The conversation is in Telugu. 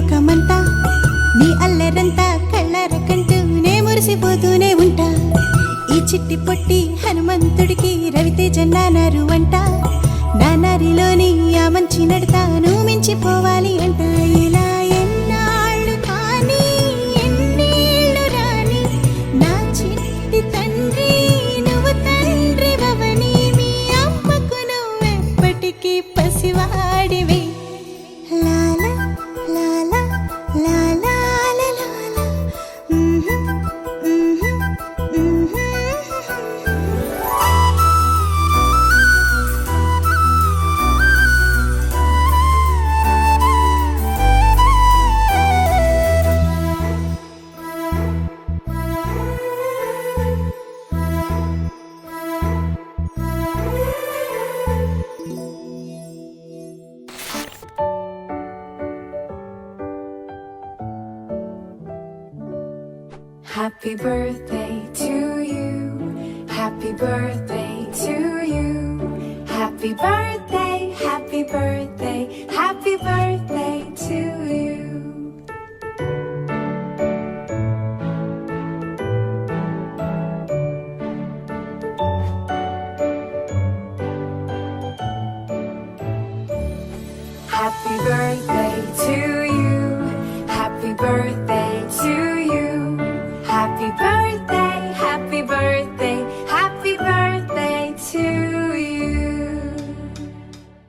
లోకమంతా నీ అల్లరంతా కళ్ళారకంటూనే మురిసిపోతూనే ఉంటా. ఈ చిట్టి పొట్టి హనుమంతుడికి రవితేజ నానారు అంట. నానారిలోని ఆ మంచి నడతాను మించిపోవాలి అంట. ఇలా ఎన్నాళ్ళు కానీ ఎన్నేళ్ళు రాని నా చిట్టి తండ్రి నువ్వు తండ్రి భవని. మీ అమ్మకు నువ్వెప్పటికీ పసివాడివి. లాలా లాలా లాలా లాలా. Happy birthday to you. Happy birthday to you. Happy birthday, happy birthday, happy birthday to you. Happy birthday to you.